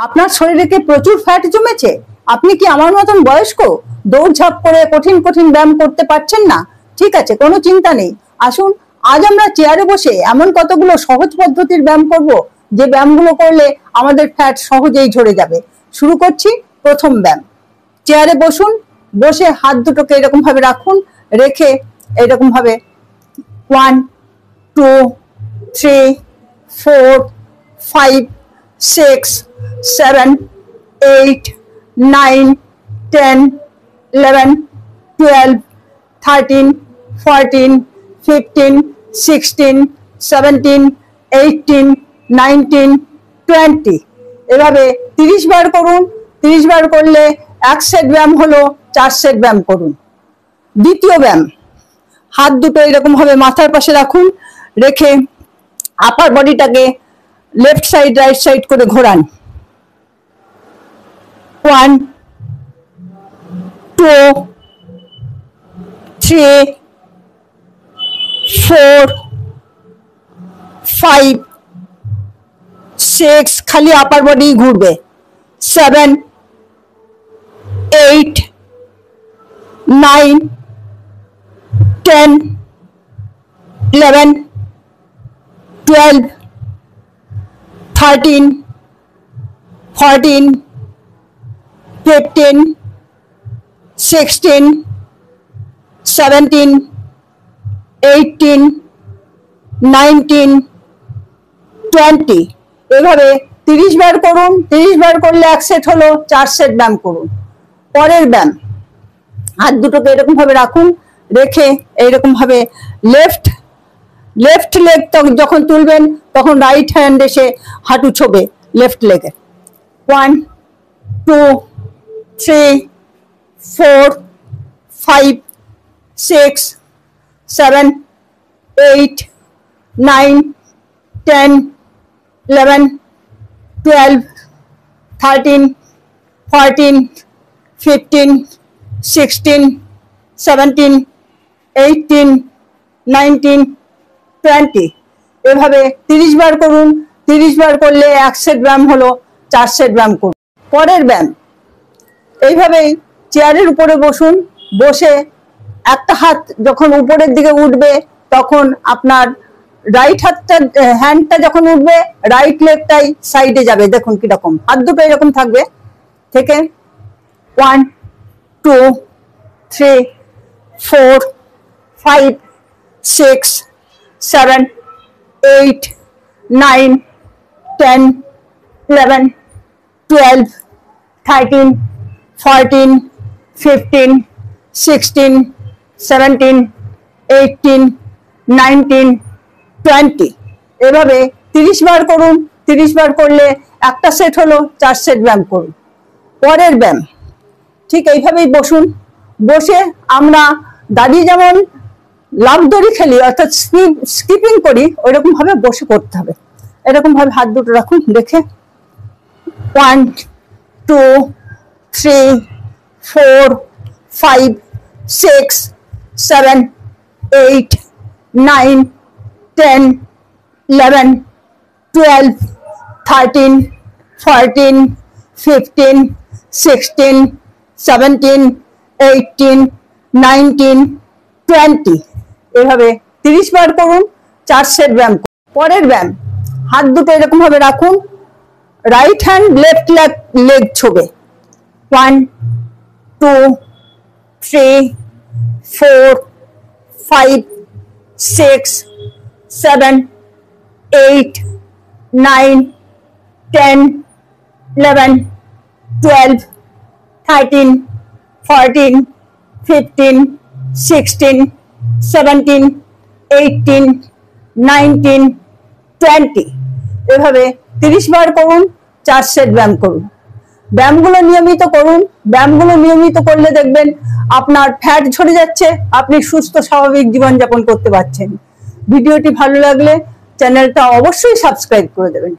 আপনার শরীরে কি প্রচুর ফ্যাট জমেছে? আপনি কি আমার মতন বয়স্ক, দৌড়ঝাঁপ করে কঠিন কঠিন ব্যায়াম করতে পারছেন না? ঠিক আছে, কোনো চিন্তা নেই। আসুন আজ আমরা চেয়ারে বসে এমন কতগুলো সহজ পদ্ধতির ব্যায়াম করব যে ব্যায়ামগুলো করলে আমাদের ফ্যাট সহজেই ঝরে যাবে। শুরু করছি প্রথম ব্যায়াম। চেয়ারে বসুন, বসে হাত দুটোকে এরকম ভাবে রাখুন, রেখে এরকম ভাবে 1 2 3 4 5 6 7 8 9 10 11 12 13 14 15 16 17 18 19 20 এভাবে 30 বার করুন। 30 বার করলে 1 সেট ব্যায়াম হলো, 4 সেট ব্যায়াম করুন। দ্বিতীয় ব্যায়াম, হাত দুটো এরকম ভাবে মাথার পাশে রাখুন, রেখে আপার বডিটাকে লেফট সাইড রাইট সাইড করে ঘোরান। 1 2 3 4 5 6 খালি আপার বডি ঘুরবে, 7 8 9 10 11 12 13 14 15 16 17 18 19 20 এভাবে 30 বার করুন। 30 বার করলে 1 সেট হলো, 4 সেট ব্যায়াম করুন। পরের ব্যায়াম, হাত দুটোকে এরকম ভাবে রাখুন, রেখে এইরকম ভাবে লেফট লেগ যখন তুলবেন তখন রাইট হ্যান্ড এসে হাঁটু ছোবে লেফট লেগে। 1 2 3 4 5 6 7 8 9 10 11 12 13 14 15 16 17 18 19 20 এভাবে 30 বার করুন। 30 বার করলে 1 সেট ব্যায়াম হলো, 4 সেট ব্যায়াম করুন। পরের ব্যায়াম, এইভাবেই চেয়ারের উপরে বসুন, বসে একটা হাত যখন উপরের দিকে উঠবে তখন আপনার রাইট হ্যান্ডটা যখন উঠবে রাইট লেগটাই সাইডে যাবে। দেখুন কিরকম, হাত দুটো এরকম থাকবে। থেকে 1 2 3 4 5 6 7 8 9 10 11 12 13 14 15 16 17 18 19 20 এভাবে 30 বার করুন। 30 বার করলে একটা সেট হলো, 4 সেট ব্যায়াম করুন। পরের ব্যায়াম, ঠিক এইভাবেই বসুন, বসে আমরা দাঁড়িয়ে যেমন লাফ দড়ি খেলি অর্থাৎ স্কিপিং করি ওইরকম ভাবে বসে করতে হবে। এরকম ভাবে হাত দুটো রাখুন, রেখে 1 2 3 4 5 6 7 8 9 10 11 12 13 14 15 16 17 18 19 20 এভাবে 30 বার করুন, 4 সেট ব্যায়াম করুন। পরের ব্যায়াম, হাত দুটো এরকম ভাবে রাখুন, রাইট হ্যান্ড লেফট লেগ ছোবে। 1 2 3 4 5 6 7 8 9 10 11 12 13 14 15 16 17 18 19 20 এভাবে 30 বার করুন, 4 সেট ব্যায়াম করুন। ব্যায়ামগুলো নিয়মিত করুন। ব্যায়ামগুলো নিয়মিত করলে দেখবেন আপনার ফ্যাট ঝরে যাচ্ছে, আপনি সুস্থ স্বাভাবিক জীবনযাপন করতে পারছেন। ভিডিওটি ভালো লাগলে চ্যানেলটা অবশ্যই সাবস্ক্রাইব করে দেবেন।